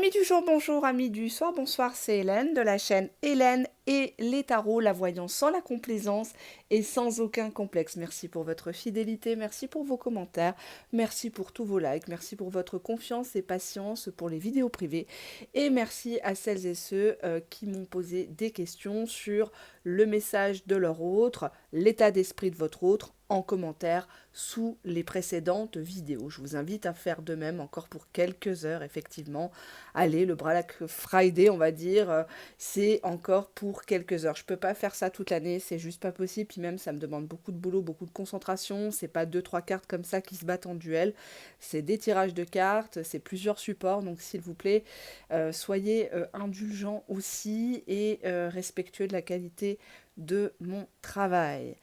Amis du jour, bonjour, amis du soir, bonsoir, c'est Hélène de la chaîne Hélène et les tarots, la voyance sans la complaisance et sans aucun complexe. Merci pour votre fidélité, merci pour vos commentaires, merci pour tous vos likes, merci pour votre confiance et patience pour les vidéos privées et merci à celles et ceux qui m'ont posé des questions sur le message de leur autre, l'état d'esprit de votre autre en commentaire sous les précédentes vidéos. Je vous invite à faire de même encore pour quelques heures, effectivement. Allez, le Black Friday, on va dire, c'est encore pour quelques heures. Je peux pas faire ça toute l'année, c'est juste pas possible. Puis même, ça me demande beaucoup de boulot, beaucoup de concentration. C'est pas 2-3 cartes comme ça qui se battent en duel. C'est des tirages de cartes, c'est plusieurs supports. Donc, s'il vous plaît, soyez indulgents aussi et respectueux de la qualité de mon travail.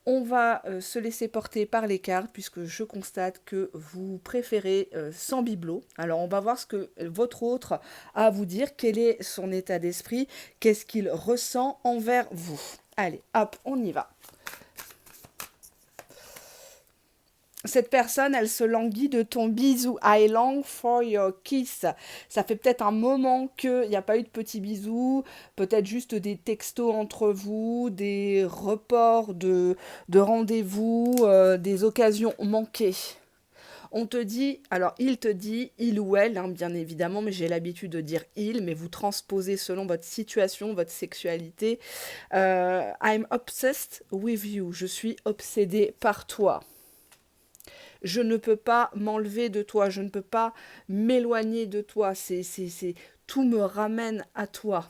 On va se laisser porter par les cartes puisque je constate que vous préférez sans bibelot. Alors on va voir ce que votre autre a à vous dire, quel est son état d'esprit, qu'est-ce qu'il ressent envers vous. Allez, hop, on y va. Cette personne, elle se languit de ton bisou. I long for your kiss. Ça fait peut-être un moment qu'il n'y a pas eu de petits bisous, peut-être juste des textos entre vous, des reports de rendez-vous, des occasions manquées. On te dit, alors il te dit, il ou elle, hein, bien évidemment, mais j'ai l'habitude de dire il, mais vous transposez selon votre situation, votre sexualité. I'm obsessed with you. Je suis obsédée par toi. Je ne peux pas m'enlever de toi, je ne peux pas m'éloigner de toi, tout me ramène à toi.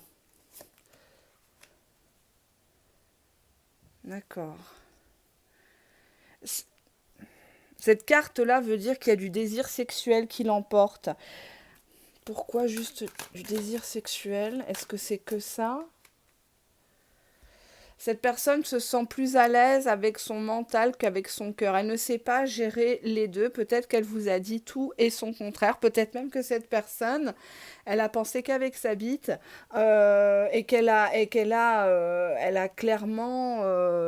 D'accord. Cette carte-là veut dire qu'il y a du désir sexuel qui l'emporte. Pourquoi juste du désir sexuel? Est-ce que c'est que ça? Cette personne se sent plus à l'aise avec son mental qu'avec son cœur. Elle ne sait pas gérer les deux. Peut-être qu'elle vous a dit tout et son contraire. Peut-être même que cette personne, elle a pensé qu'avec sa bite elle a clairement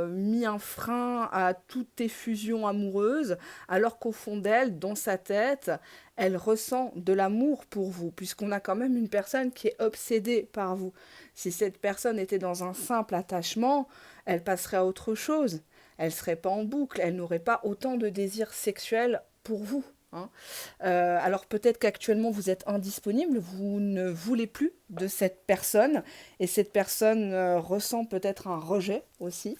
mis un frein à toutes tes fusions amoureuses, alors qu'au fond d'elle, dans sa tête, elle ressent de l'amour pour vous, puisqu'on a quand même une personne qui est obsédée par vous. Si cette personne était dans un simple attachement, elle passerait à autre chose. Elle ne serait pas en boucle, elle n'aurait pas autant de désirs sexuels pour vous. Hein. Alors peut-être qu'actuellement vous êtes indisponible, vous ne voulez plus de cette personne, et cette personne ressent peut-être un rejet aussi.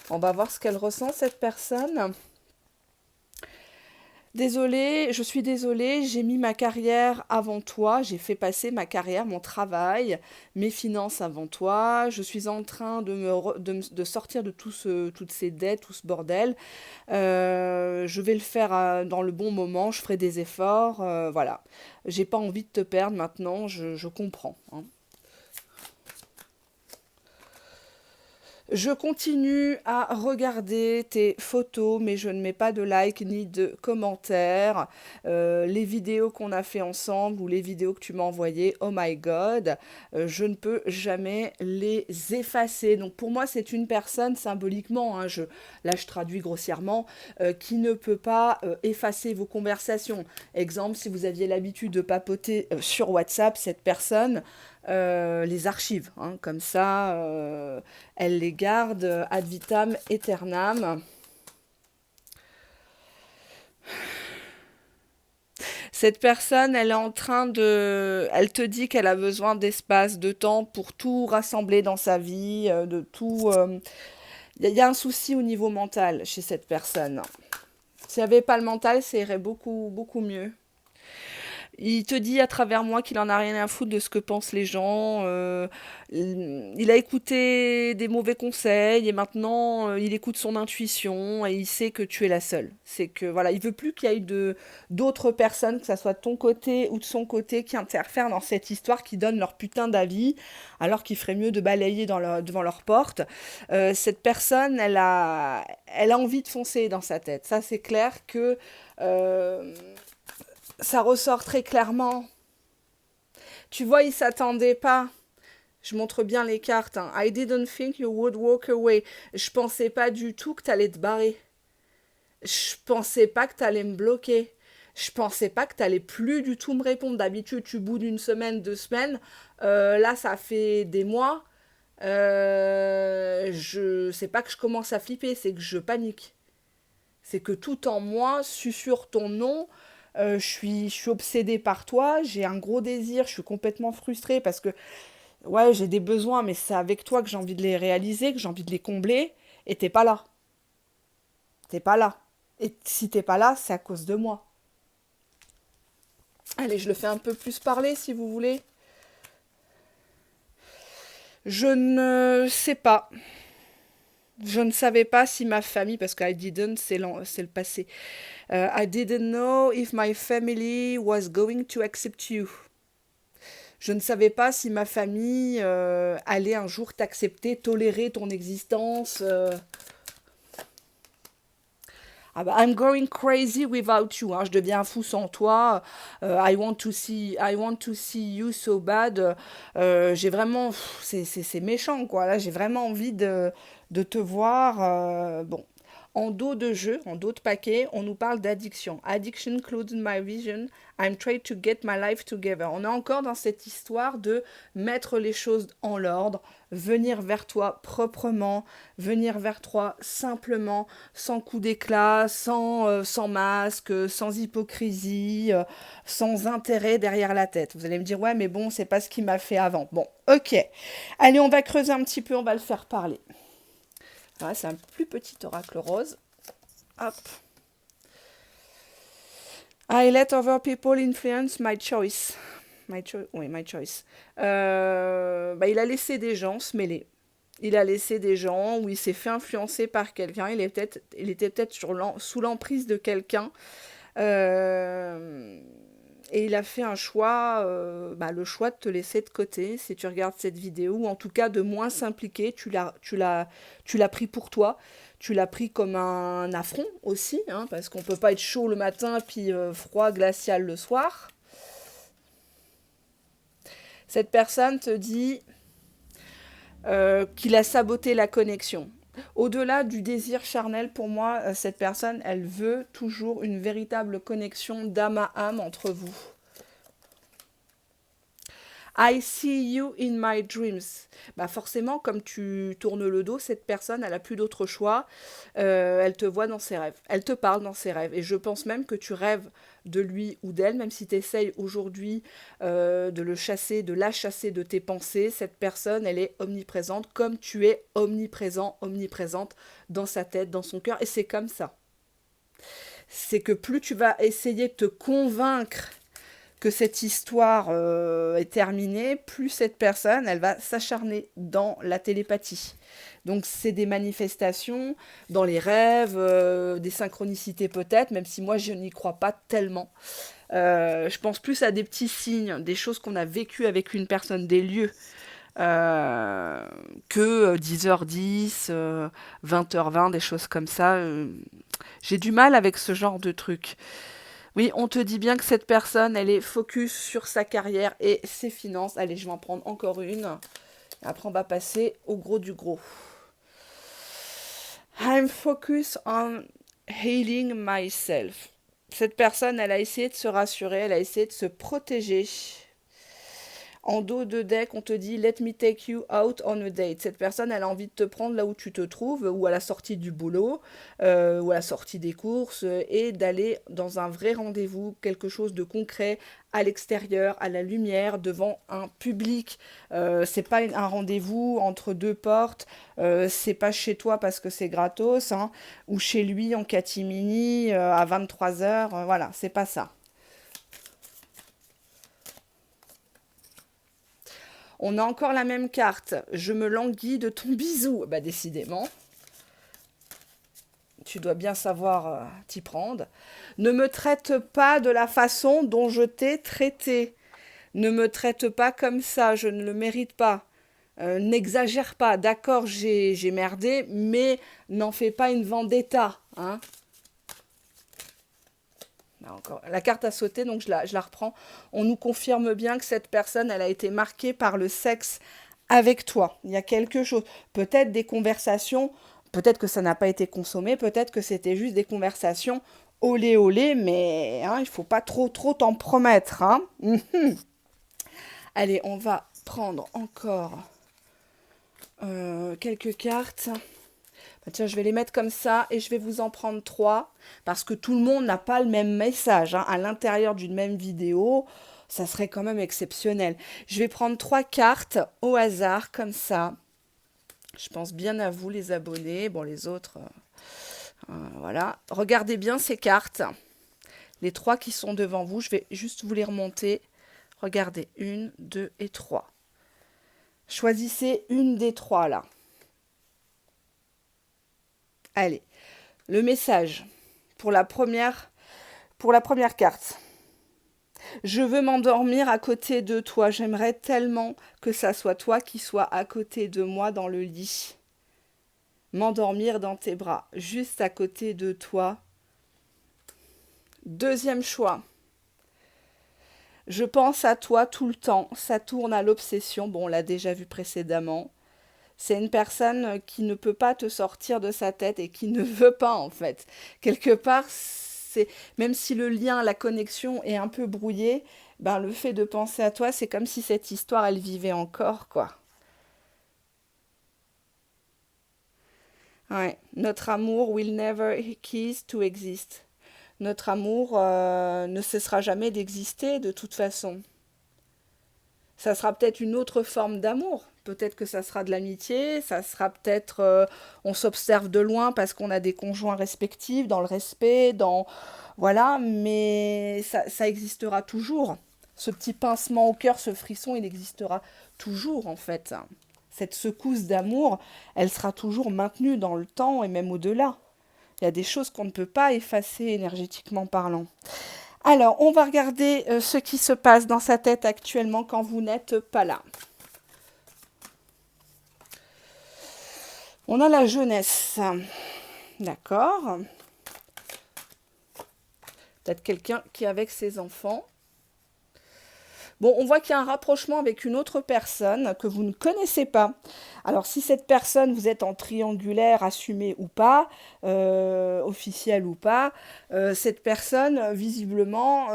On va voir ce qu'elle ressent, cette personne. Désolée, je suis désolée, j'ai mis ma carrière avant toi, j'ai fait passer ma carrière, mon travail, mes finances avant toi, je suis en train de sortir de toutes ces dettes, tout ce bordel. Je vais le faire dans le bon moment, je ferai des efforts, voilà. J'ai pas envie de te perdre maintenant, je comprends. Hein. Je continue à regarder tes photos, mais je ne mets pas de like ni de commentaires. Les vidéos qu'on a fait ensemble ou les vidéos que tu m'as envoyées, oh my god, je ne peux jamais les effacer. Donc pour moi, c'est une personne symboliquement, hein, là je traduis grossièrement, qui ne peut pas effacer vos conversations. Exemple, si vous aviez l'habitude de papoter sur WhatsApp, cette personne les archive. Hein, comme ça, elle les garde ad vitam aeternam. Cette personne, elle est en train de... Elle te dit qu'elle a besoin d'espace, de temps pour tout rassembler dans sa vie, de tout... Il y a un souci au niveau mental chez cette personne. S'il n'y avait pas le mental, ça irait beaucoup, beaucoup mieux. Il te dit à travers moi qu'il en a rien à foutre de ce que pensent les gens. Il a écouté des mauvais conseils et maintenant il écoute son intuition et il sait que tu es la seule. C'est que voilà, il veut plus qu'il y ait d'autres personnes, que ça soit de ton côté ou de son côté, qui interfèrent dans cette histoire, qui donnent leur putain d'avis, alors qu'il ferait mieux de balayer devant leur porte. Cette personne, elle a envie de foncer dans sa tête. Ça, c'est clair que euh, ça ressort très clairement. Tu vois, il s'attendait pas. Je montre bien les cartes. Hein. I didn't think you would walk away. Je pensais pas du tout que t'allais te barrer. Je pensais pas que t'allais me bloquer. Je pensais pas que tu allais plus du tout me répondre. D'habitude, tu boudes une semaine, 2 semaines. Là, ça fait des mois. Je sais pas que je commence à flipper, c'est que je panique. C'est que tout en moi susurre ton nom. Je suis obsédée par toi. J'ai un gros désir. Je suis complètement frustrée parce que ouais, j'ai des besoins, mais c'est avec toi que j'ai envie de les réaliser, que j'ai envie de les combler. Et t'es pas là. T'es pas là. Et si t'es pas là, c'est à cause de moi. Allez, je le fais un peu plus parler si vous voulez. Je ne sais pas. Je ne savais pas si ma famille, parce que I didn't, c'est le passé. I didn't know if my family was going to accept you. Je ne savais pas si ma famille allait un jour t'accepter, tolérer ton existence. Ah bah, I'm going crazy without you. Hein. Je deviens fou sans toi. I want to see you so bad. J'ai vraiment, c'est méchant quoi. Là, j'ai vraiment envie de te voir. Bon, en dos de jeu, en dos de paquet, on nous parle d'addiction. Addiction clouds my vision. I'm trying to get my life together. On est encore dans cette histoire de mettre les choses en l'ordre, venir vers toi proprement, venir vers toi simplement, sans coup d'éclat, sans masque, sans hypocrisie, sans intérêt derrière la tête. Vous allez me dire, ouais, mais bon, c'est pas ce qu'il m'a fait avant. Bon, ok. Allez, on va creuser un petit peu, on va le faire parler. Voilà, c'est un plus petit oracle rose. Hop. I let other people influence my choice. Oui, my choice. Il a laissé des gens se mêler. Il a laissé des gens où il s'est fait influencer par quelqu'un. Il était peut-être sous l'emprise de quelqu'un. Euh, et il a fait un choix, le choix de te laisser de côté si tu regardes cette vidéo, ou en tout cas de moins s'impliquer. Tu l'as pris pour toi. Tu l'as pris comme un affront aussi, hein, parce qu'on peut pas être chaud le matin puis froid glacial le soir. Cette personne te dit qu'il a saboté la connexion. Au-delà du désir charnel, pour moi, cette personne, elle veut toujours une véritable connexion d'âme à âme entre vous. I see you in my dreams. Bah forcément, comme tu tournes le dos, cette personne, elle n'a plus d'autre choix. Elle te voit dans ses rêves. Elle te parle dans ses rêves. Et je pense même que tu rêves de lui ou d'elle, même si tu essayes aujourd'hui de le chasser, de la chasser de tes pensées. Cette personne, elle est omniprésente, comme tu es omniprésent, omniprésente dans sa tête, dans son cœur. Et c'est comme ça. C'est que plus tu vas essayer de te convaincre que cette histoire est terminée, plus cette personne, elle va s'acharner dans la télépathie. Donc c'est des manifestations dans les rêves, des synchronicités peut-être, même si moi je n'y crois pas tellement. Je pense plus à des petits signes, des choses qu'on a vécues avec une personne, des lieux, que 10h10, 20h20, des choses comme ça. J'ai du mal avec ce genre de truc. Oui, on te dit bien que cette personne, elle est focus sur sa carrière et ses finances. Allez, je vais en prendre encore une. Après, on va passer au gros du gros. I'm focused on healing myself. Cette personne, elle a essayé de se rassurer, elle a essayé de se protéger. En dos de deck, on te dit « Let me take you out on a date ». Cette personne, elle a envie de te prendre là où tu te trouves, ou à la sortie du boulot, ou à la sortie des courses, et d'aller dans un vrai rendez-vous, quelque chose de concret, à l'extérieur, à la lumière, devant un public. C'est pas un rendez-vous entre deux portes, c'est pas chez toi parce que c'est gratos, hein, ou chez lui en catimini à 23h, voilà, c'est pas ça. On a encore la même carte. Je me languis de ton bisou. Bah décidément, tu dois bien savoir t'y prendre. Ne me traite pas de la façon dont je t'ai traité. Ne me traite pas comme ça, je ne le mérite pas. N'exagère pas, d'accord, j'ai merdé, mais n'en fais pas une vendetta. Hein. Encore. La carte a sauté, donc je la reprends. On nous confirme bien que cette personne, elle a été marquée par le sexe avec toi. Il y a quelque chose. Peut-être des conversations, peut-être que ça n'a pas été consommé, peut-être que c'était juste des conversations olé olé, mais hein, il faut pas trop t'en promettre. Hein. Allez, on va prendre encore quelques cartes. Bah, tiens, je vais les mettre comme ça et je vais vous en prendre 3 parce que tout le monde n'a pas le même message. Hein. À l'intérieur d'une même vidéo, ça serait quand même exceptionnel. Je vais prendre 3 cartes au hasard comme ça. Je pense bien à vous les abonnés. Bon, les autres, voilà. Regardez bien ces cartes. Les 3 qui sont devant vous, je vais juste vous les remonter. Regardez, 1, 2 et 3. Choisissez une des 3 là. Allez, le message pour la première carte. Je veux m'endormir à côté de toi. J'aimerais tellement que ça soit toi qui sois à côté de moi dans le lit. M'endormir dans tes bras, juste à côté de toi. Deuxième choix. Je pense à toi tout le temps. Ça tourne à l'obsession. Bon, on l'a déjà vu précédemment. C'est une personne qui ne peut pas te sortir de sa tête et qui ne veut pas, en fait. Quelque part, même si le lien, la connexion est un peu brouillé, ben, le fait de penser à toi, c'est comme si cette histoire, elle vivait encore, quoi. Ouais. Notre amour will never cease to exist. Notre amour ne cessera jamais d'exister de toute façon. Ça sera peut-être une autre forme d'amour. Peut-être que ça sera de l'amitié, ça sera peut-être on s'observe de loin parce qu'on a des conjoints respectifs, dans le respect, dans... Voilà, mais ça existera toujours. Ce petit pincement au cœur, ce frisson, il existera toujours en fait. Cette secousse d'amour, elle sera toujours maintenue dans le temps et même au-delà. Il y a des choses qu'on ne peut pas effacer énergétiquement parlant. Alors, on va regarder ce qui se passe dans sa tête actuellement quand vous n'êtes pas là. On a la jeunesse. D'accord. Peut-être quelqu'un qui est avec ses enfants. Bon, on voit qu'il y a un rapprochement avec une autre personne que vous ne connaissez pas. Alors, si cette personne, vous êtes en triangulaire, assumé ou pas, officiel ou pas, cette personne, visiblement,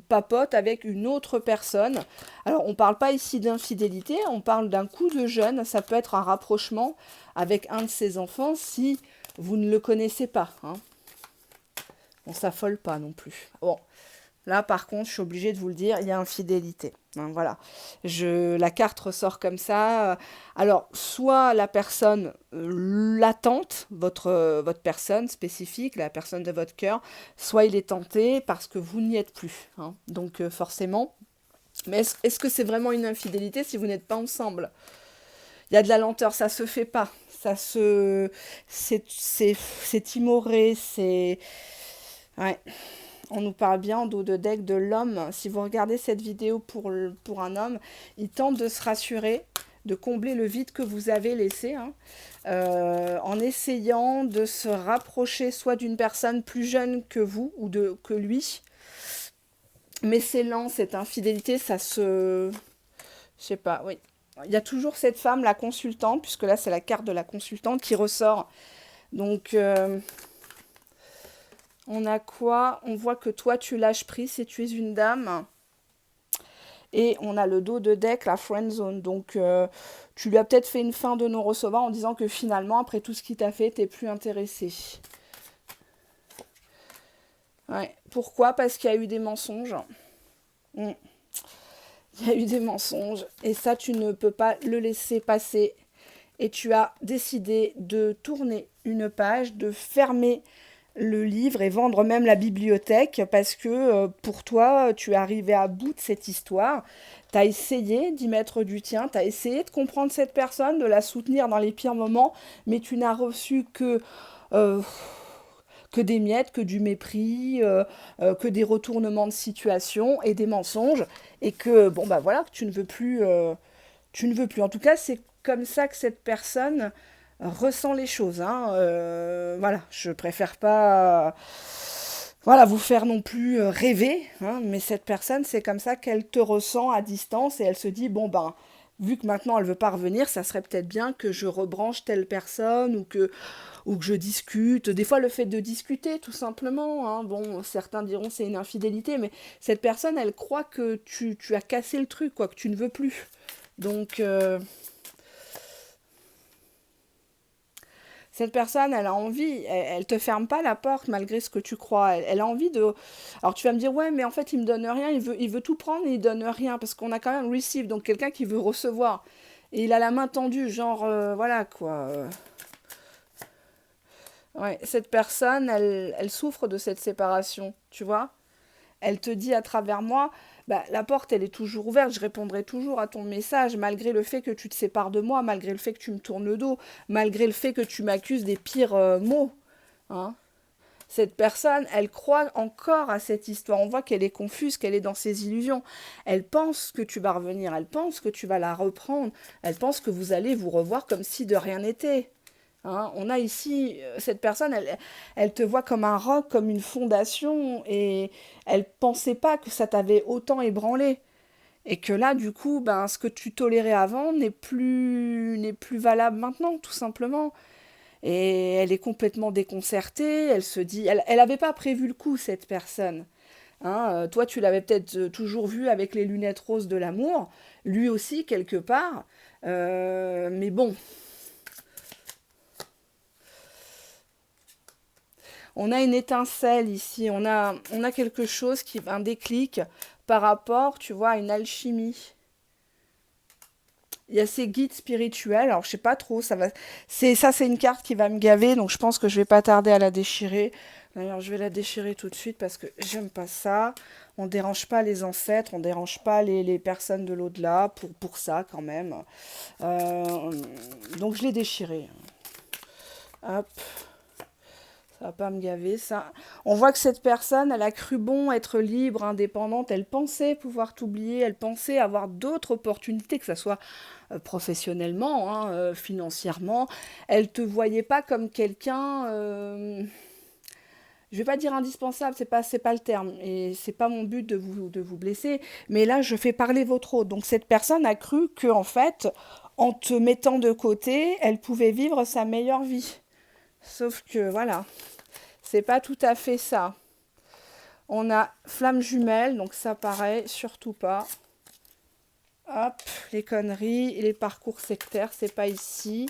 papote avec une autre personne. Alors, on ne parle pas ici d'infidélité, on parle d'un coup de jeune. Ça peut être un rapprochement avec un de ses enfants si vous ne le connaissez pas. Hein. On ne s'affole pas non plus. Bon. Là, par contre, je suis obligée de vous le dire, il y a infidélité. Hein, voilà. La carte ressort comme ça. Alors, soit la personne l'attente, votre personne spécifique, la personne de votre cœur, soit il est tenté parce que vous n'y êtes plus. Hein. Donc, forcément. Mais est-ce que c'est vraiment une infidélité si vous n'êtes pas ensemble? Il y a de la lenteur, ça se fait pas. C'est timoré, c'est... Ouais. On nous parle bien en dos de deck de l'homme. Si vous regardez cette vidéo pour un homme, il tente de se rassurer, de combler le vide que vous avez laissé, hein, en essayant de se rapprocher soit d'une personne plus jeune que vous ou que lui. Mais c'est lent, cette infidélité, ça se... Je sais pas, oui. Il y a toujours cette femme, la consultante, puisque là c'est la carte de la consultante qui ressort. Donc... on a quoi? On voit que toi, tu lâches prise si tu es une dame. Et on a le dos de deck, la friend zone. Donc, tu lui as peut-être fait une fin de non-recevoir en disant que finalement, après tout ce qu'il t'a fait, t'es plus intéressé. Ouais. Pourquoi? Parce qu'il y a eu des mensonges. Il y a eu des mensonges. Et ça, tu ne peux pas le laisser passer. Et tu as décidé de tourner une page, de fermer le livre et vendre même la bibliothèque parce que pour toi, tu es arrivé à bout de cette histoire. Tu as essayé d'y mettre du tien, tu as essayé de comprendre cette personne, de la soutenir dans les pires moments, mais tu n'as reçu euh, que des miettes, que du mépris, que des retournements de situation et des mensonges. Et que, bon, bah voilà, que tu ne veux plus. Tu ne veux plus. En tout cas, c'est comme ça que cette personne ressent les choses. Hein. Voilà, je préfère pas voilà, vous faire non plus rêver, hein, mais cette personne, c'est comme ça qu'elle te ressent à distance et elle se dit, bon ben, vu que maintenant elle veut pas revenir, ça serait peut-être bien que je rebranche telle personne ou que je discute. Des fois, le fait de discuter, tout simplement, hein, bon, certains diront c'est une infidélité, mais cette personne, elle croit que tu as cassé le truc, quoi, que tu ne veux plus. Donc, cette personne, elle a envie, elle te ferme pas la porte malgré ce que tu crois. Elle a envie de. Alors tu vas me dire, ouais, mais en fait, il me donne rien, il veut tout prendre et il donne rien, parce qu'on a quand même receive, donc quelqu'un qui veut recevoir. Et il a la main tendue, genre, voilà quoi. Ouais, cette personne, elle souffre de cette séparation, tu vois. Elle te dit à travers moi, bah, la porte, elle est toujours ouverte, je répondrai toujours à ton message, malgré le fait que tu te sépares de moi, malgré le fait que tu me tournes le dos, malgré le fait que tu m'accuses des pires mots. Hein. Cette personne, elle croit encore à cette histoire. On voit qu'elle est confuse, qu'elle est dans ses illusions. Elle pense que tu vas revenir, elle pense que tu vas la reprendre, elle pense que vous allez vous revoir comme si de rien n'était. Hein, on a ici, cette personne, elle te voit comme un roc, comme une fondation, et elle pensait pas que ça t'avait autant ébranlé. Et que là, du coup, ben, ce que tu tolérais avant n'est plus valable maintenant, tout simplement. Et elle est complètement déconcertée, elle se dit, elle avait pas prévu le coup, cette personne. Hein, toi, tu l'avais peut-être toujours vu avec les lunettes roses de l'amour, lui aussi, quelque part. Mais bon, on a une étincelle ici, on a quelque chose qui, un déclic par rapport, tu vois, à une alchimie. Il y a ces guides spirituels, alors je sais pas trop, c'est une carte qui va me gaver, donc je pense que je vais pas tarder à la déchirer. D'ailleurs, je vais la déchirer tout de suite parce que j'aime pas ça. On dérange pas les ancêtres, on dérange pas les personnes de l'au-delà pour ça quand même. Euh, donc je l'ai déchirée. Hop. Ça va pas me gaver, ça. On voit que cette personne, elle a cru bon être libre, indépendante. Elle pensait pouvoir t'oublier. Elle pensait avoir d'autres opportunités, que ce soit professionnellement, hein, financièrement. Elle te voyait pas comme quelqu'un. Je vais pas dire indispensable, c'est pas le terme. Et c'est pas mon but de vous blesser. Mais là, je fais parler votre autre. Donc cette personne a cru que, en fait, en te mettant de côté, elle pouvait vivre sa meilleure vie. Sauf que, voilà. C'est pas tout à fait ça. On a flamme jumelle, donc ça pareil, surtout pas. Hop, les conneries et les parcours sectaires, c'est pas ici.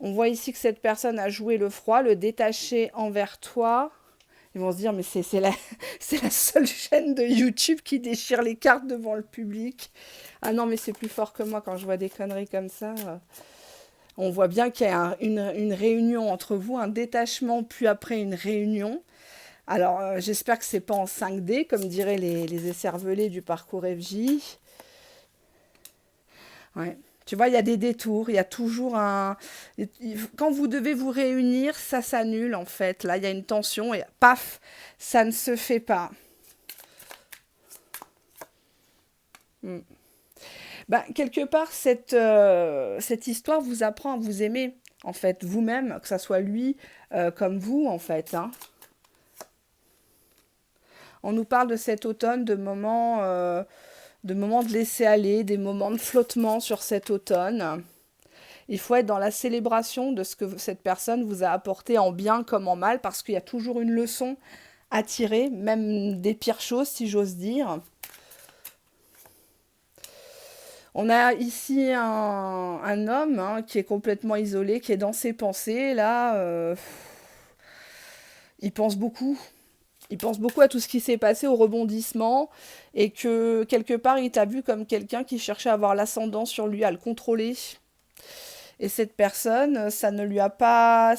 On voit ici que cette personne a joué le froid, le détaché envers toi. Ils vont se dire, mais c'est la seule chaîne de YouTube qui déchire les cartes devant le public. Ah non, mais c'est plus fort que moi quand je vois des conneries comme ça. On voit bien qu'il y a une réunion entre vous, un détachement, puis après une réunion. Alors, j'espère que c'est pas en 5D, comme diraient les écervelés du parcours FJ. Ouais. Tu vois, il y a des détours, il y a toujours un... Quand vous devez vous réunir, ça s'annule en fait. Là, il y a une tension et paf, ça ne se fait pas. Hmm. Ben, quelque part, cette histoire vous apprend à vous aimer, en fait, vous-même, que ça soit lui comme vous, en fait. Hein. On nous parle de cet automne, de moments de laisser aller, des moments de flottement sur cet automne. Il faut être dans la célébration de ce que cette personne vous a apporté en bien comme en mal, parce qu'il y a toujours une leçon à tirer, même des pires choses, si j'ose dire. On a ici un homme hein, qui est complètement isolé, qui est dans ses pensées. Là, il pense beaucoup. Il pense beaucoup à tout ce qui s'est passé, au rebondissement, et que quelque part, il t'a vu comme quelqu'un qui cherchait à avoir l'ascendant sur lui, à le contrôler. Et cette personne, ça ne lui a pas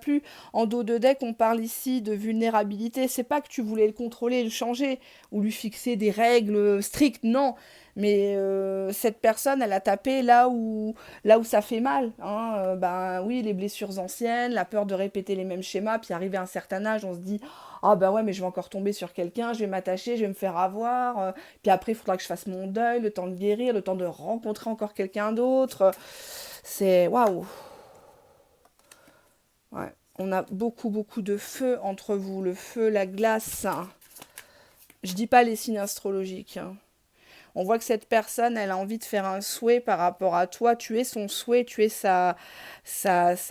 plu. En dos de deck, on parle ici de vulnérabilité. C'est pas que tu voulais le contrôler, le changer ou lui fixer des règles strictes, non. Mais cette personne, elle a tapé là où ça fait mal. Hein. Ben oui, les blessures anciennes, la peur de répéter les mêmes schémas. Puis arrivé à un certain âge, on se dit, ah ben ouais, mais je vais encore tomber sur quelqu'un, je vais m'attacher, je vais me faire avoir. Puis après, il faudra que je fasse mon deuil, le temps de guérir, le temps de rencontrer encore quelqu'un d'autre. C'est waouh. Ouais. On a beaucoup, beaucoup de feu entre vous. Le feu, la glace. Hein. Je dis pas les signes astrologiques. Hein. On voit que cette personne, elle a envie de faire un souhait par rapport à toi. Tu es son souhait, tu es sa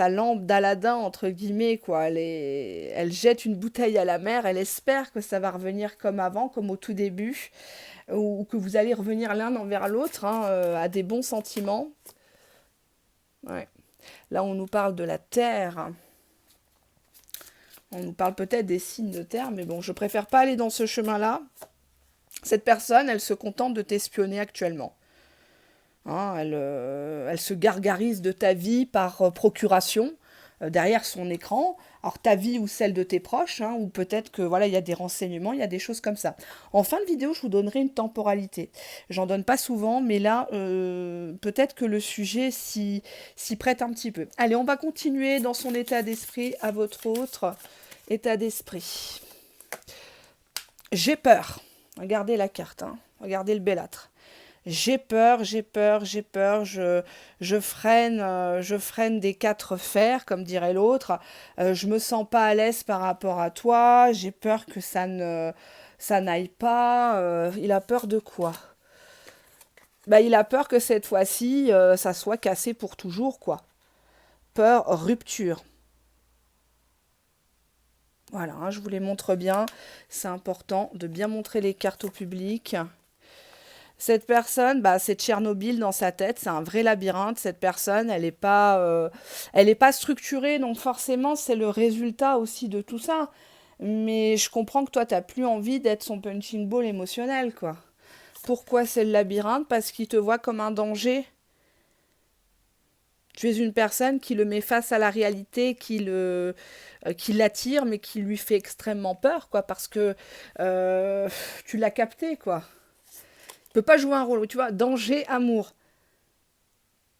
lampe d'Aladin, entre guillemets, quoi. Elle jette une bouteille à la mer, elle espère que ça va revenir comme avant, comme au tout début, ou que vous allez revenir l'un envers l'autre, hein, à des bons sentiments. Ouais. Là, on nous parle de la terre. On nous parle peut-être des signes de terre, mais bon, je préfère pas aller dans ce chemin-là. Cette personne, elle se contente de t'espionner actuellement. Hein, elle se gargarise de ta vie par procuration derrière son écran. Alors ta vie ou celle de tes proches, hein, ou peut-être que voilà, il y a des renseignements, il y a des choses comme ça. En fin de vidéo, je vous donnerai une temporalité. J'en donne pas souvent, mais là, peut-être que le sujet s'y prête un petit peu. Allez, on va continuer dans son état d'esprit à votre autre état d'esprit. J'ai peur. Regardez la carte, hein. Regardez le bellâtre. J'ai peur, je freine des quatre fers, comme dirait l'autre. Je me sens pas à l'aise par rapport à toi. J'ai peur que ça n'aille pas. Il a peur de quoi? Bah, il a peur que cette fois-ci, ça soit cassé pour toujours, quoi. Peur, rupture. Voilà, hein, je vous les montre bien. C'est important de bien montrer les cartes au public. Cette personne, bah, c'est Tchernobyl dans sa tête, c'est un vrai labyrinthe. Cette personne, elle est pas structurée, donc forcément, c'est le résultat aussi de tout ça. Mais je comprends que toi, t'as plus envie d'être son punching ball émotionnel, quoi. Pourquoi c'est le labyrinthe? Parce qu'il te voit comme un danger. Tu es une personne qui le met face à la réalité, qui l'attire, mais qui lui fait extrêmement peur, quoi, parce que tu l'as capté, quoi. Peut pas jouer un rôle, tu vois, danger, amour.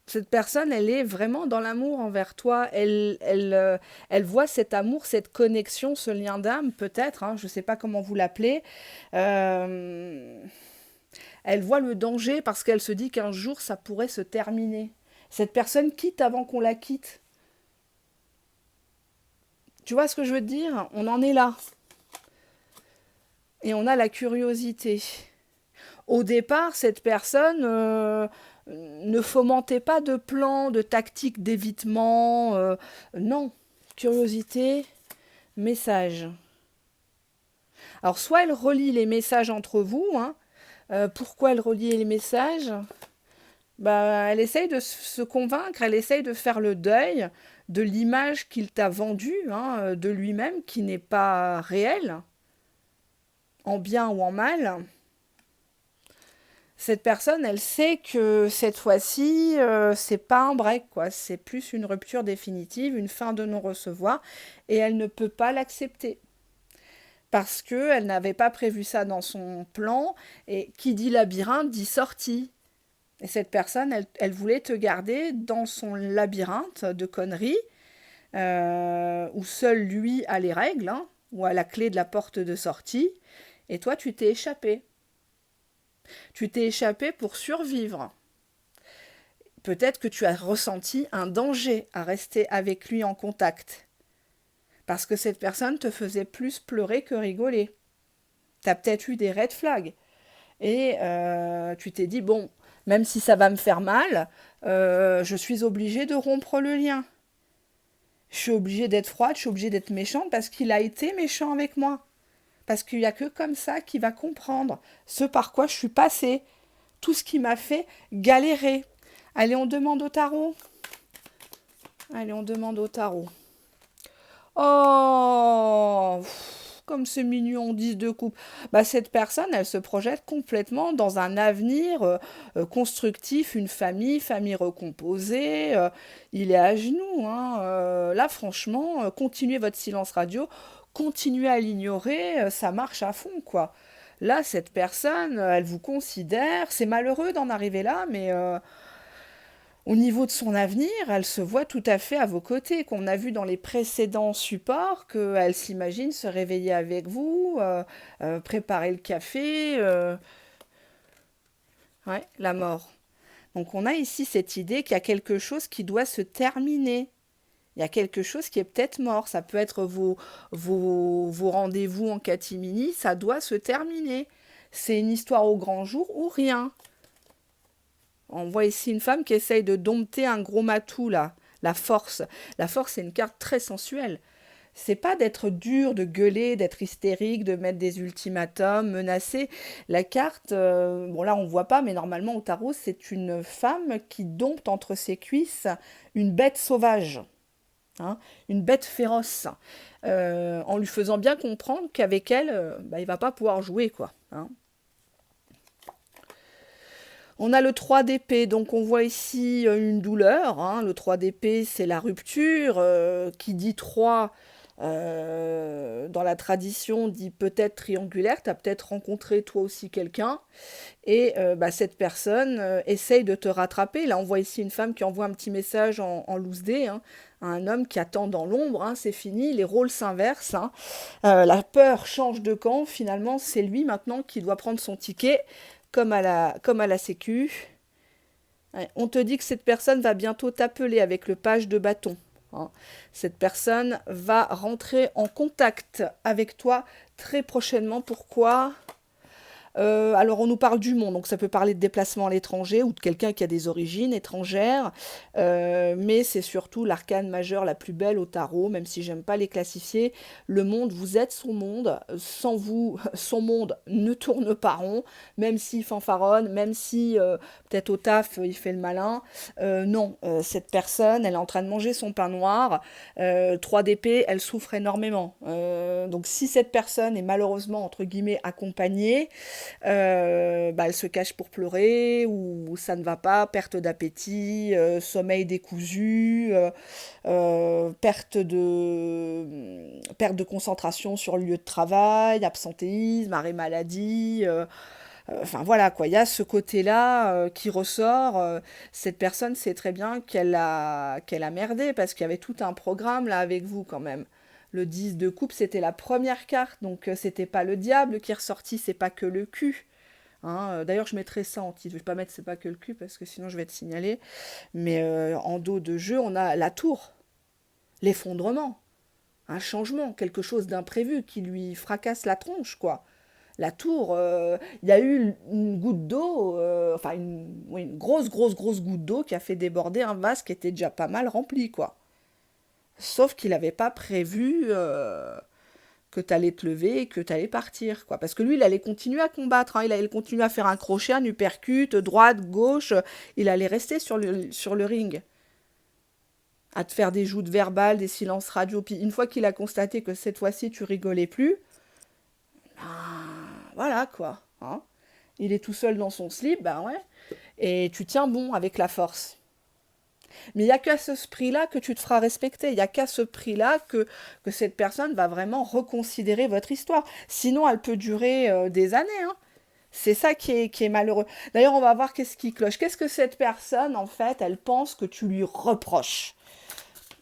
Cette personne, elle est vraiment dans l'amour envers toi. Elle voit cet amour, cette connexion, ce lien d'âme, peut-être, hein, je ne sais pas comment vous l'appelez. Euh, Elle voit le danger parce qu'elle se dit qu'un jour, ça pourrait se terminer. Cette personne quitte avant qu'on la quitte. Tu vois ce que je veux te dire? On en est là. Et on a la curiosité. Au départ, cette personne ne fomentait pas de plans, de tactiques d'évitement. Non, curiosité, message. Alors, soit elle relie les messages entre vous. Hein. Pourquoi elle relie les messages? Bah, elle essaye de se convaincre, elle essaye de faire le deuil de l'image qu'il t'a vendue, hein, de lui-même, qui n'est pas réelle, en bien ou en mal. Cette personne, elle sait que cette fois-ci, c'est pas un break, quoi. C'est plus une rupture définitive, une fin de non-recevoir, et elle ne peut pas l'accepter. Parce qu'elle n'avait pas prévu ça dans son plan, et qui dit labyrinthe dit sortie. Et cette personne, elle voulait te garder dans son labyrinthe de conneries, où seul lui a les règles, hein, ou a la clé de la porte de sortie, et toi, tu t'es échappé. Tu t'es échappé pour survivre. Peut-être que tu as ressenti un danger à rester avec lui en contact. Parce que cette personne te faisait plus pleurer que rigoler. Tu as peut-être eu des red flags. Et tu t'es dit, bon, même si ça va me faire mal, je suis obligée de rompre le lien. Je suis obligée d'être froide, je suis obligée d'être méchante parce qu'il a été méchant avec moi. Parce qu'il n'y a que comme ça qu'il va comprendre ce par quoi je suis passée. Tout ce qui m'a fait galérer. Allez, on demande au tarot. Allez, on demande au tarot. Oh, comme c'est mignon, 10 de coupe. Bah, cette personne, elle se projette complètement dans un avenir constructif, une famille recomposée. Il est à genoux. Hein. Là, franchement, continuez votre silence radio, continuez à l'ignorer, ça marche à fond, quoi. Là, cette personne, elle vous considère. C'est malheureux d'en arriver là, mais au niveau de son avenir, elle se voit tout à fait à vos côtés, qu'on a vu dans les précédents supports, qu'elle s'imagine se réveiller avec vous, préparer le café, ouais, la mort. Donc on a ici cette idée qu'il y a quelque chose qui doit se terminer. Il y a quelque chose qui est peut-être mort. Ça peut être vos rendez-vous en catimini, ça doit se terminer. C'est une histoire au grand jour ou rien. On voit ici une femme qui essaye de dompter un gros matou, là. La force. La force, c'est une carte très sensuelle. C'est pas d'être dur, de gueuler, d'être hystérique, de mettre des ultimatums, menacer. La carte, bon là on voit pas, mais normalement au tarot, c'est une femme qui dompte entre ses cuisses une bête sauvage, hein, une bête féroce, en lui faisant bien comprendre qu'avec elle, bah, il va pas pouvoir jouer, quoi. Hein. On a le 3 d'épée, donc on voit ici une douleur. Hein. Le 3 d'épée, c'est la rupture. Qui dit 3 dans la tradition dit peut-être triangulaire. Tu as peut-être rencontré toi aussi quelqu'un. Et bah, cette personne essaye de te rattraper. Là, on voit ici une femme qui envoie un petit message en loose dé, hein, à un homme qui attend dans l'ombre. Hein, c'est fini, les rôles s'inversent. Hein. La peur change de camp. Finalement, c'est lui maintenant qui doit prendre son ticket comme à la sécu. Ouais, on te dit que cette personne va bientôt t'appeler avec le page de bâton. Hein. Cette personne va rentrer en contact avec toi très prochainement. Pourquoi ? Alors on nous parle du monde, donc ça peut parler de déplacement à l'étranger ou de quelqu'un qui a des origines étrangères, mais c'est surtout l'arcane majeure la plus belle au tarot, même si j'aime pas les classifier. Le monde, vous êtes son monde, sans vous, son monde ne tourne pas rond, même s'il fanfaronne, même si peut-être au taf il fait le malin. Non, cette personne, elle est en train de manger son pain noir, 3 d'épée, elle souffre énormément. Donc si cette personne est malheureusement, entre guillemets, accompagnée, bah, elle se cache pour pleurer ou ça ne va pas, perte d'appétit, sommeil décousu, perte de concentration sur le lieu de travail, absentéisme, arrêt maladie. Enfin voilà quoi, il y a ce côté-là qui ressort. Cette personne sait très bien qu'elle a merdé parce qu'il y avait tout un programme là avec vous quand même. Le 10 de coupe, c'était la première carte, donc c'était pas le diable qui est ressorti, c'est pas que le cul. Hein. D'ailleurs, je mettrai ça en titre. Je vais pas mettre c'est pas que le cul parce que sinon je vais être signalé. Mais en dos de jeu, on a la tour, l'effondrement, un changement, quelque chose d'imprévu qui lui fracasse la tronche, quoi. La tour, il y a eu une goutte d'eau, enfin oui, une grosse goutte d'eau qui a fait déborder un vase qui était déjà pas mal rempli, quoi. Sauf qu'il n'avait pas prévu que tu allais te lever et que tu allais partir, quoi. Parce que lui, il allait continuer à combattre, hein. Il allait continuer à faire un crochet, un uppercut, droite, gauche. Il allait rester sur le ring, à te faire des joutes verbales, des silences radio. Puis une fois qu'il a constaté que cette fois-ci, tu rigolais plus, ben, voilà, quoi. Hein. Il est tout seul dans son slip, ben ouais. Et tu tiens bon avec la force. Mais il n'y a qu'à ce prix-là que tu te feras respecter. Il n'y a qu'à ce prix-là que cette personne va vraiment reconsidérer votre histoire. Sinon, elle peut durer des années. Hein. C'est ça qui est malheureux. D'ailleurs, on va voir qu'est-ce qui cloche. Qu'est-ce que cette personne, en fait, elle pense que tu lui reproches.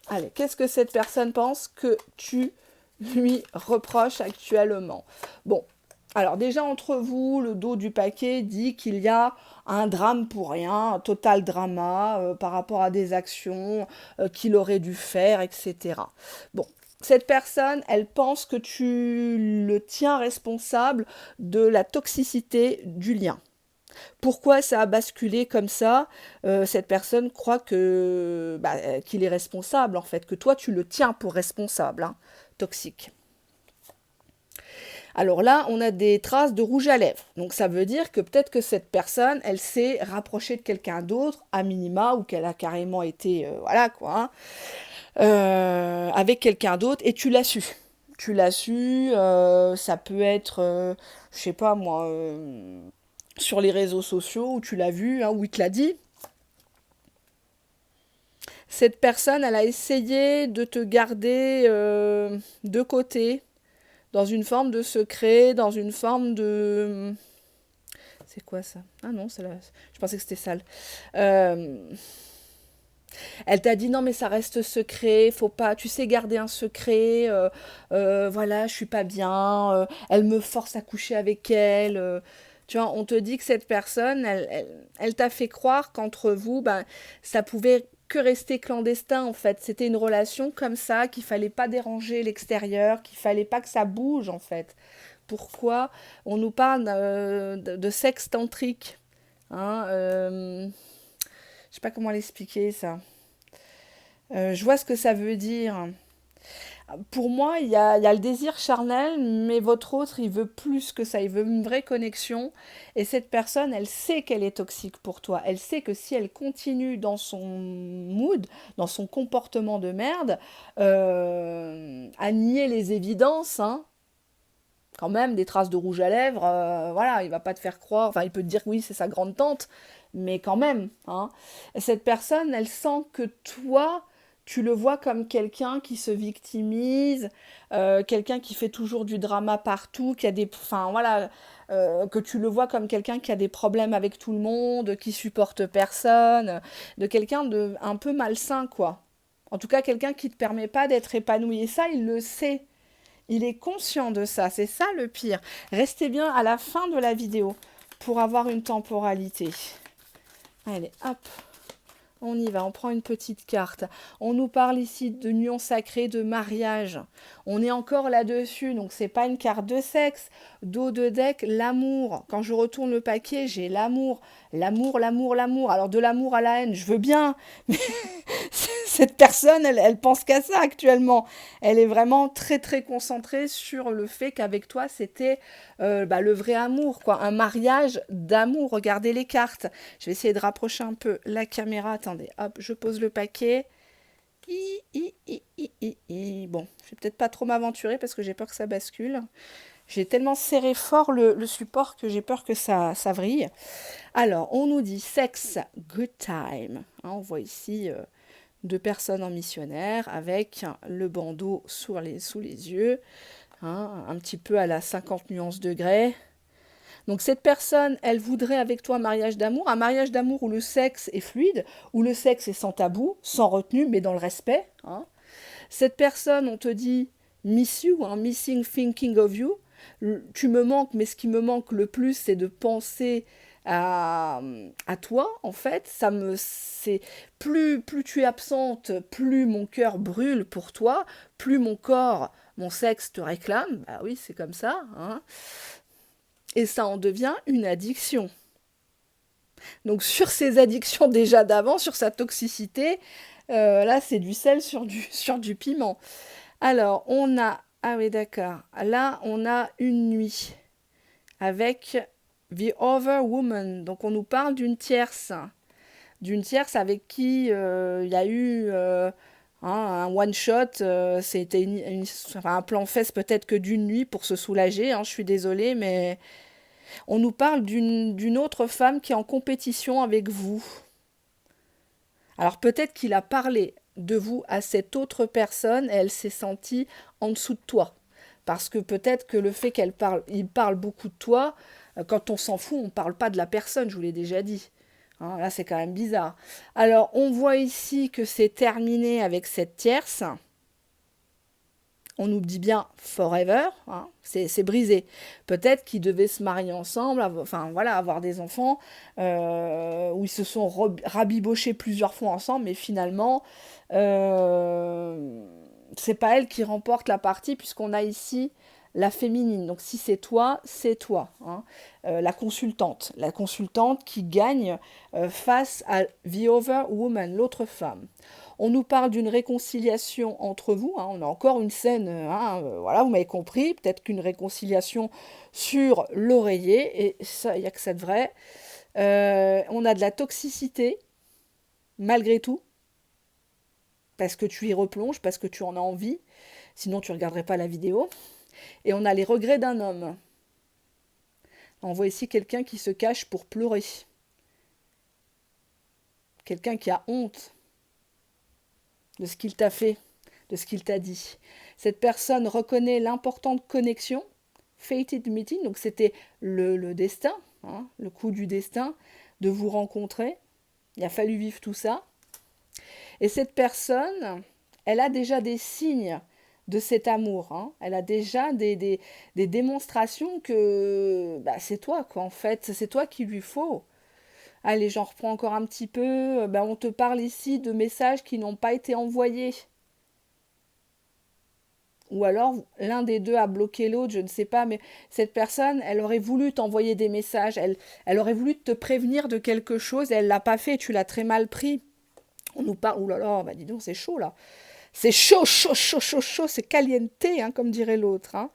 Allez, qu'est-ce que cette personne pense que tu lui reproches actuellement? Bon, alors déjà entre vous, le dos du paquet dit qu'il y a un drame pour rien, un total drama par rapport à des actions qu'il aurait dû faire, etc. Bon, cette personne, elle pense que tu le tiens responsable de la toxicité du lien. Pourquoi ça a basculé comme ça? Cette personne croit que qu'il est responsable en fait, que toi tu le tiens pour responsable, hein, toxique. Alors là, on a des traces de rouge à lèvres. Donc ça veut dire que peut-être que cette personne, elle s'est rapprochée de quelqu'un d'autre, à minima, ou qu'elle a carrément été, voilà quoi, hein, avec quelqu'un d'autre, et tu l'as su. Tu l'as su, ça peut être, je sais pas moi, sur les réseaux sociaux, où tu l'as vu, hein, où il te l'a dit. Cette personne, elle a essayé de te garder de côté, dans une forme de secret, dans une forme de... C'est quoi ça? Ah non, c'est là. Je pensais que c'était sale. Euh, Elle t'a dit non mais ça reste secret, faut pas, tu sais garder un secret. Voilà, je suis pas bien. Elle me force à coucher avec elle. Tu vois, on te dit que cette personne, elle t'a fait croire qu'entre vous, ben, ça pouvait que rester clandestin en fait. C'était une relation comme ça, qu'il fallait pas déranger l'extérieur, qu'il fallait pas que ça bouge en fait. Pourquoi on nous parle de sexe tantrique, hein, je sais pas comment l'expliquer ça. Je vois ce que ça veut dire. Pour moi, il y a le désir charnel, mais votre autre, il veut plus que ça. Il veut une vraie connexion. Et cette personne, elle sait qu'elle est toxique pour toi. Elle sait que si elle continue dans son mood, dans son comportement de merde, à nier les évidences, hein, quand même, des traces de rouge à lèvres, voilà, il va pas te faire croire. Enfin, il peut te dire que oui, c'est sa grande tante, mais quand même, hein. Cette personne, elle sent que toi, tu le vois comme quelqu'un qui se victimise, quelqu'un qui fait toujours du drama partout, qui a des, enfin voilà, que tu le vois comme quelqu'un qui a des problèmes avec tout le monde, qui supporte personne, de quelqu'un de un peu malsain, quoi. En tout cas, quelqu'un qui te permet pas d'être épanoui. Et ça, il le sait. Il est conscient de ça, c'est ça le pire. Restez bien à la fin de la vidéo pour avoir une temporalité. Allez, hop, on y va, on prend une petite carte. On nous parle ici d'union sacrée, de mariage. On est encore là-dessus, donc c'est pas une carte de sexe. Dos de deck, l'amour. Quand je retourne le paquet, j'ai l'amour. L'amour, l'amour, l'amour. Alors de l'amour à la haine, je veux bien, mais cette personne, elle pense qu'à ça actuellement. Elle est vraiment très très concentrée sur le fait qu'avec toi, c'était le vrai amour, quoi. Un mariage d'amour. Regardez les cartes. Je vais essayer de rapprocher un peu la caméra. Attendez, hop, je pose le paquet. Bon, je vais peut-être pas trop m'aventurer parce que j'ai peur que ça bascule. J'ai tellement serré fort le support que j'ai peur que ça vrille. Alors, on nous dit sexe, good time. Hein, on voit ici deux personnes en missionnaire avec le bandeau sous les yeux, hein, un petit peu à la 50 nuances degrés. Donc cette personne, elle voudrait avec toi un mariage d'amour où le sexe est fluide, où le sexe est sans tabou, sans retenue, mais dans le respect. Hein. Cette personne, on te dit miss you, hein, missing thinking of you. Tu me manques, mais ce qui me manque le plus, c'est de penser à toi, en fait. C'est plus tu es absente, plus mon cœur brûle pour toi, plus mon corps, mon sexe te réclame. Bah oui, c'est comme ça. Hein. Et ça en devient une addiction. Donc sur ces addictions déjà d'avant, sur sa toxicité, là c'est du sel sur du piment. Alors on a, ah oui d'accord, là on a une nuit avec The Other Woman. Donc on nous parle d'une tierce avec qui il y a eu un one shot, c'était un plan fesse peut-être que d'une nuit pour se soulager. Hein, je suis désolée, mais on nous parle d'une autre femme qui est en compétition avec vous. Alors peut-être qu'il a parlé de vous à cette autre personne et elle s'est sentie en dessous de toi. Parce que peut-être que le fait il parle beaucoup de toi, quand on s'en fout, on ne parle pas de la personne, je vous l'ai déjà dit. Hein, là, c'est quand même bizarre. Alors, on voit ici que c'est terminé avec cette tierce. On nous dit bien forever, hein, c'est brisé. Peut-être qu'ils devaient se marier ensemble, enfin voilà, avoir des enfants, où ils se sont rabibochés plusieurs fois ensemble, mais finalement, c'est pas elle qui remporte la partie, puisqu'on a ici la féminine. Donc si c'est toi, c'est toi. Hein. La consultante qui gagne face à the other woman, l'autre femme. On nous parle d'une réconciliation entre vous. Hein, on a encore une scène, hein, voilà, vous m'avez compris. Peut-être qu'une réconciliation sur l'oreiller. Et ça, il n'y a que ça de vrai. On a de la toxicité, malgré tout. Parce que tu y replonges, parce que tu en as envie. Sinon, tu ne regarderais pas la vidéo. Et on a les regrets d'un homme. On voit ici quelqu'un qui se cache pour pleurer. Quelqu'un qui a honte de ce qu'il t'a fait, de ce qu'il t'a dit. Cette personne reconnaît l'importante connexion, fated meeting, donc c'était le destin, hein, le coup du destin, de vous rencontrer. Il a fallu vivre tout ça. Et cette personne, elle a déjà des signes de cet amour. Hein. Elle a déjà des démonstrations que c'est toi, quoi, en fait. C'est toi qu'il lui faut. Allez, j'en reprends encore un petit peu. On te parle ici de messages qui n'ont pas été envoyés. ou alors l'un des deux a bloqué l'autre, je ne sais pas, mais cette personne, elle aurait voulu t'envoyer des messages, elle aurait voulu te prévenir de quelque chose, et elle l'a pas fait, tu l'as très mal pris. On nous parle, ouh là là, bah dis donc, c'est chaud là. C'est chaud, chaud, chaud, chaud, chaud, c'est caliente, hein, comme dirait l'autre. Hein.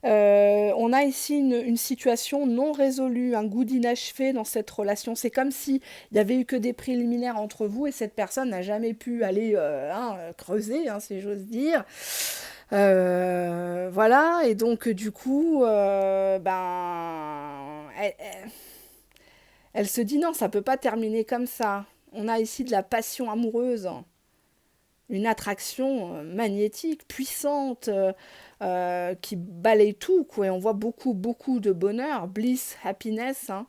On a ici une situation non résolue, un goût d'inachevé dans cette relation. C'est comme s'il n'y avait eu que des préliminaires entre vous et cette personne n'a jamais pu aller creuser, hein, si j'ose dire. Voilà, et donc du coup, elle se dit non, ça peut pas terminer comme ça. On a ici de la passion amoureuse, une attraction magnétique, puissante, qui balaye tout, quoi. Et on voit beaucoup, beaucoup de bonheur, bliss, happiness. Hein.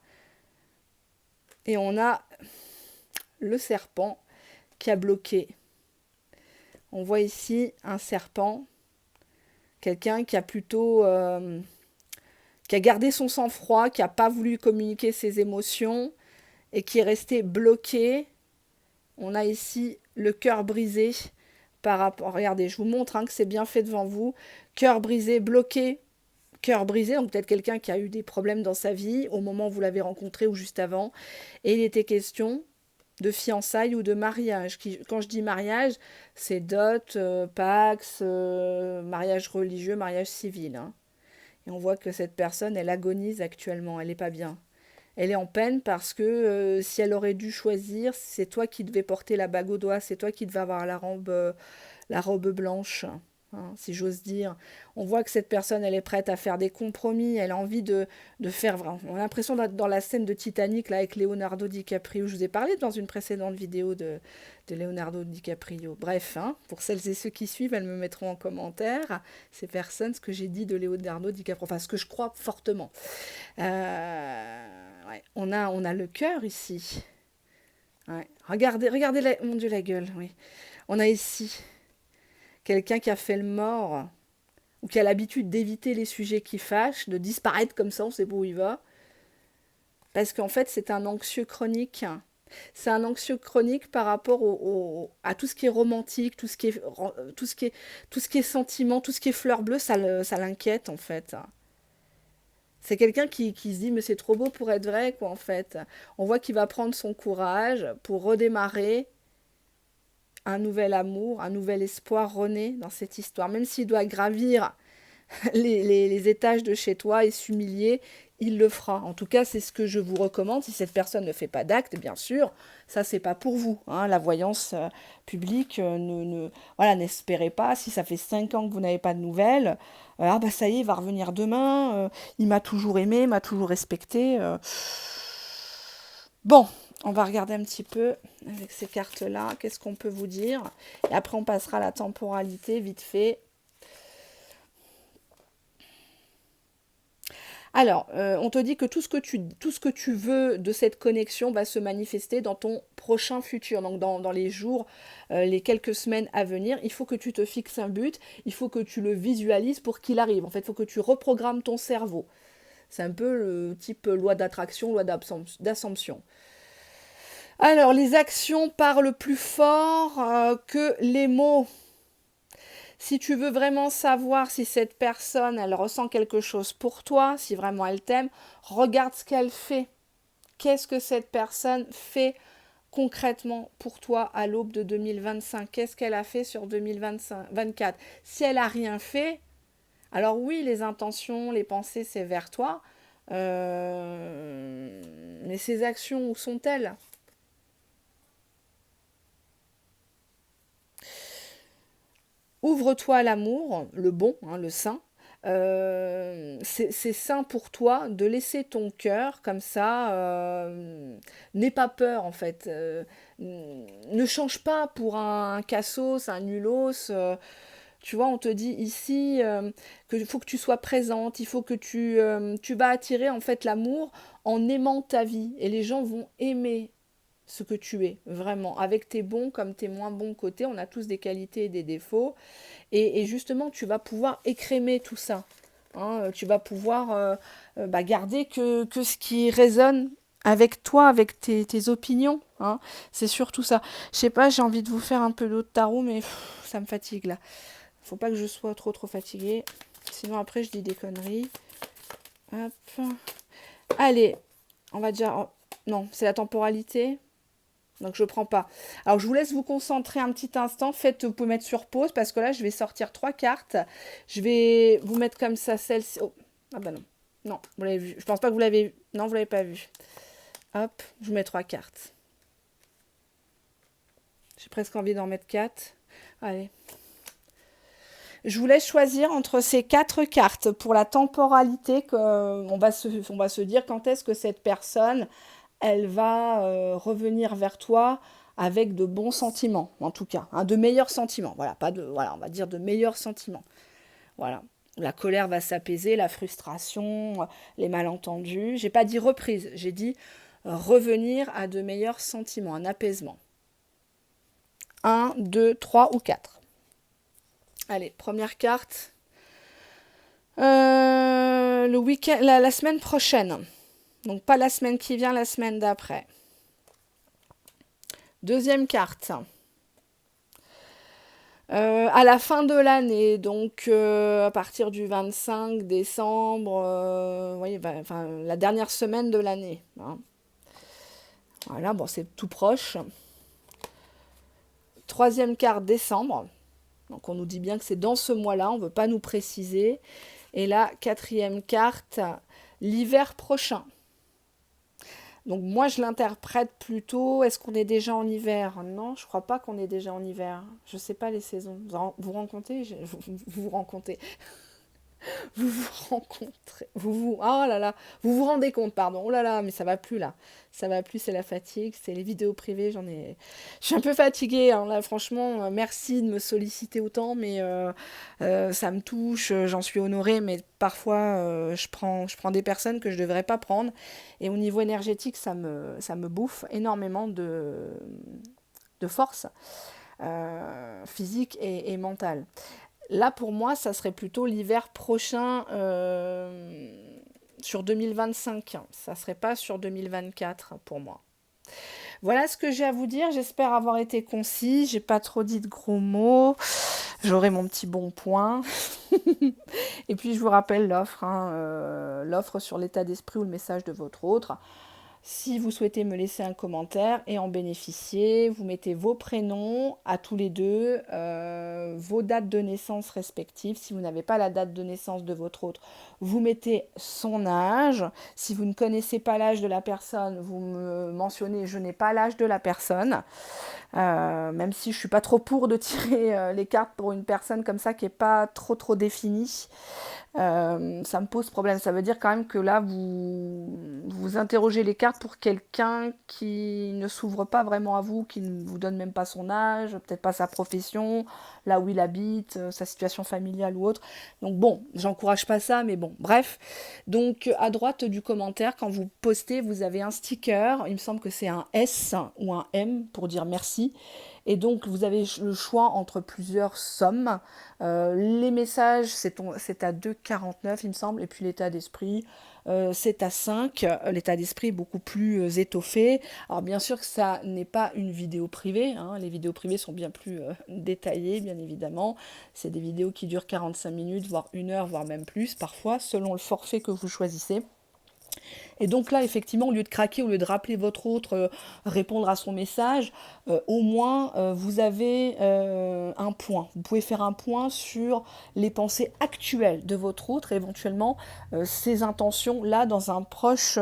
Et on a le serpent qui a bloqué. On voit ici un serpent, quelqu'un qui a plutôt... qui a gardé son sang-froid, qui n'a pas voulu communiquer ses émotions et qui est resté bloqué. On a ici le cœur brisé par rapport... Regardez, je vous montre hein, que c'est bien fait devant vous. Cœur brisé, bloqué, cœur brisé. Donc peut-être quelqu'un qui a eu des problèmes dans sa vie au moment où vous l'avez rencontré ou juste avant. Et il était question de fiançailles ou de mariage. Quand je dis mariage, c'est dot, pax, mariage religieux, mariage civil. Hein. Et on voit que cette personne, elle agonise actuellement, elle n'est pas bien. Elle est en peine parce que si elle aurait dû choisir, c'est toi qui devais porter la bague au doigt, c'est toi qui devais avoir la robe blanche, hein, si j'ose dire. On voit que cette personne, elle est prête à faire des compromis, elle a envie de faire... On a l'impression d'être dans la scène de Titanic là, avec Leonardo DiCaprio. Je vous ai parlé dans une précédente vidéo de Leonardo DiCaprio. Bref, hein, pour celles et ceux qui suivent, elles me mettront en commentaire, ces personnes, ce que j'ai dit de Leonardo DiCaprio, enfin ce que je crois fortement. Ouais. On a le cœur ici. Ouais. Regardez mon Dieu, la gueule. Oui. On a ici quelqu'un qui a fait le mort ou qui a l'habitude d'éviter les sujets qui fâchent, de disparaître comme ça, on sait pas où il va. Parce qu'en fait, c'est un anxieux chronique. C'est un anxieux chronique par rapport à tout ce qui est romantique, tout ce qui est sentiment, tout ce qui est fleur bleue, ça l'inquiète en fait. C'est quelqu'un qui se dit mais c'est trop beau pour être vrai quoi en fait. On voit qu'il va prendre son courage pour redémarrer un nouvel amour, un nouvel espoir renaît dans cette histoire. Même s'il doit gravir les étages de chez toi et s'humilier, il le fera. En tout cas, c'est ce que je vous recommande. Si cette personne ne fait pas d'acte, bien sûr, ça, c'est pas pour vous. Hein. La voyance publique, voilà, n'espérez pas. Si ça fait 5 ans que vous n'avez pas de nouvelles, ah bah ça y est, il va revenir demain. Il m'a toujours aimé, m'a toujours respecté. Bon, on va regarder un petit peu avec ces cartes-là. Qu'est-ce qu'on peut vous dire? Et après, on passera à la temporalité, vite fait. Alors, on te dit que tout ce que tu veux de cette connexion va se manifester dans ton prochain futur, donc dans les jours, les quelques semaines à venir. Il faut que tu te fixes un but, il faut que tu le visualises pour qu'il arrive. En fait, il faut que tu reprogrammes ton cerveau. C'est un peu le type loi d'attraction, loi d'assomption. Alors, les actions parlent plus fort que les mots. Si tu veux vraiment savoir si cette personne, elle ressent quelque chose pour toi, si vraiment elle t'aime, regarde ce qu'elle fait. Qu'est-ce que cette personne fait concrètement pour toi à l'aube de 2025? Qu'est-ce qu'elle a fait sur 2024? Si elle n'a rien fait, alors oui, les intentions, les pensées, c'est vers toi. Mais ses actions, où sont-elles? Ouvre-toi à l'amour, le bon, hein, le sain. C'est sain pour toi de laisser ton cœur comme ça. N'aie pas peur en fait. Ne change pas pour un cassos, un nulos. Tu vois, on te dit ici qu'il faut que tu sois présente, il faut que tu vas attirer en fait l'amour en aimant ta vie. Et les gens vont aimer ce que tu es, vraiment, avec tes bons comme tes moins bons côtés. On a tous des qualités et des défauts. Et justement, tu vas pouvoir écrémer tout ça. Hein, tu vas pouvoir garder que ce qui résonne avec toi, avec tes opinions. Hein. C'est surtout ça. Je sais pas, j'ai envie de vous faire un peu d'autre tarot, mais ça me fatigue là. Faut pas que je sois trop fatiguée. Sinon, après, je dis des conneries. Hop. Allez, on va déjà... oh, non, c'est la temporalité. Donc, je prends pas. Alors, je vous laisse vous concentrer un petit instant. Vous pouvez mettre sur pause parce que là, je vais sortir 3 cartes. Je vais vous mettre comme ça, celle-ci. Oh, ah bah non. Non, vous l'avez vu. Je pense pas que vous l'avez vu. Non, vous l'avez pas vu. Hop, je vous mets 3 cartes. J'ai presque envie d'en mettre 4. Allez. Je vous laisse choisir entre ces 4 cartes pour la temporalité. On va se dire quand est-ce que cette personne, elle va revenir vers toi avec de bons sentiments, en tout cas, hein, de meilleurs sentiments. Voilà, pas de, voilà, on va dire de meilleurs sentiments. Voilà. La colère va s'apaiser, la frustration, les malentendus. J'ai pas dit reprise, j'ai dit revenir à de meilleurs sentiments, un apaisement. 1, 2, 3 ou 4. Allez, première carte. Le week-end, la semaine prochaine. Donc pas la semaine qui vient, la semaine d'après. Deuxième carte. À la fin de l'année, donc à partir du 25 décembre, voyez, enfin, la dernière semaine de l'année. Hein. Voilà, bon, c'est tout proche. Troisième carte, décembre. Donc on nous dit bien que c'est dans ce mois-là, on ne veut pas nous préciser. Et la quatrième carte, l'hiver prochain. Donc moi je l'interprète plutôt, est-ce qu'on est déjà en hiver? Non, je crois pas qu'on est déjà en hiver. Je sais pas les saisons. Vous rencontrez? Vous rencontrez. Vous vous rencontrez. Oh là là. Vous vous rendez compte, pardon. Oh là là, mais ça va plus là. Ça va plus, c'est la fatigue, c'est les vidéos privées, je suis un peu fatiguée, hein, là, franchement, merci de me solliciter autant, mais ça me touche, j'en suis honorée, mais parfois, je prends des personnes que je ne devrais pas prendre, et au niveau énergétique, ça me bouffe énormément de force physique et mentale. Là, pour moi, ça serait plutôt l'hiver prochain sur 2025. Ça serait pas sur 2024 pour moi. Voilà ce que j'ai à vous dire. J'espère avoir été concis. J'ai pas trop dit de gros mots. J'aurai mon petit bon point. Et puis, je vous rappelle l'offre. Hein, l'offre sur l'état d'esprit ou le message de votre autre. Si vous souhaitez me laisser un commentaire et en bénéficier, vous mettez vos prénoms à tous les deux, vos dates de naissance respectives. Si vous n'avez pas la date de naissance de votre autre, vous mettez son âge. Si vous ne connaissez pas l'âge de la personne, vous me mentionnez je n'ai pas l'âge de la personne. Même si je suis pas trop pour de tirer les cartes pour une personne comme ça qui n'est pas trop définie. Ça me pose problème. Ça veut dire quand même que là, vous interrogez les cartes pour quelqu'un qui ne s'ouvre pas vraiment à vous, qui ne vous donne même pas son âge, peut-être pas sa profession, là où il habite, sa situation familiale ou autre. Donc bon, j'encourage pas ça, mais bon, bref. Donc à droite du commentaire, quand vous postez, vous avez un sticker. Il me semble que c'est un S ou un M pour dire merci. Et donc, vous avez le choix entre plusieurs sommes. Les messages, c'est à 2,49, il me semble. Et puis, l'état d'esprit, c'est à 5. L'état d'esprit est beaucoup plus étoffé. Alors, bien sûr que ça n'est pas une vidéo privée. Hein. Les vidéos privées sont bien plus détaillées, bien évidemment. C'est des vidéos qui durent 45 minutes, voire 1 heure, voire même plus, parfois, selon le forfait que vous choisissez. Et donc là, effectivement, au lieu de craquer, au lieu de rappeler votre autre, répondre à son message, au moins, vous avez un point. Vous pouvez faire un point sur les pensées actuelles de votre autre, et éventuellement ses intentions, là, dans un proche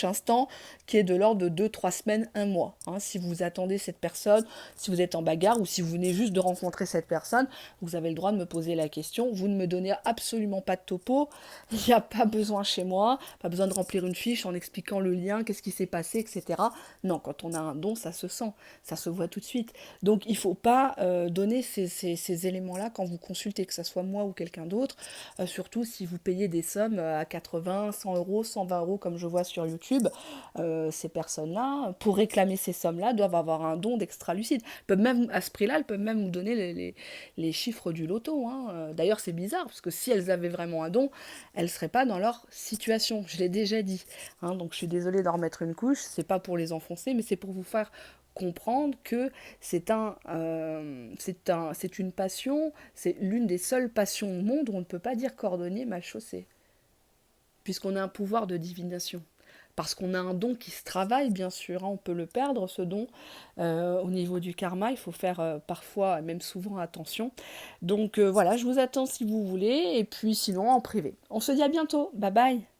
instant, qui est de l'ordre de 2-3 semaines, 1 mois. Hein, si vous attendez cette personne, si vous êtes en bagarre ou si vous venez juste de rencontrer cette personne, vous avez le droit de me poser la question. Vous ne me donnez absolument pas de topo. Il n'y a pas besoin chez moi, pas besoin de remplir une fiche en expliquant le lien, qu'est-ce qui s'est passé, etc. Non, quand on a un don, ça se sent, ça se voit tout de suite. Donc il ne faut pas donner ces éléments-là quand vous consultez, que ce soit moi ou quelqu'un d'autre, surtout si vous payez des sommes à 80, 100 euros, 120 euros, comme je vois sur YouTube, ces personnes-là, pour réclamer ces sommes-là, doivent avoir un don d'extra-lucide. Peuvent même, à ce prix-là, elles peuvent même vous donner les chiffres du loto, hein. D'ailleurs, c'est bizarre, parce que si elles avaient vraiment un don, elles ne seraient pas dans leur situation. Je l'ai déjà dit, hein. Donc je suis désolée d'en remettre une couche, c'est pas pour les enfoncer, mais c'est pour vous faire comprendre que c'est une passion, c'est l'une des seules passions au monde où on ne peut pas dire cordonnier mal chaussé, puisqu'on a un pouvoir de divination. Parce qu'on a un don qui se travaille, bien sûr, hein, on peut le perdre, ce don. Au niveau du karma, il faut faire parfois, même souvent, attention. Donc voilà, je vous attends si vous voulez, et puis sinon en privé. On se dit à bientôt, bye bye.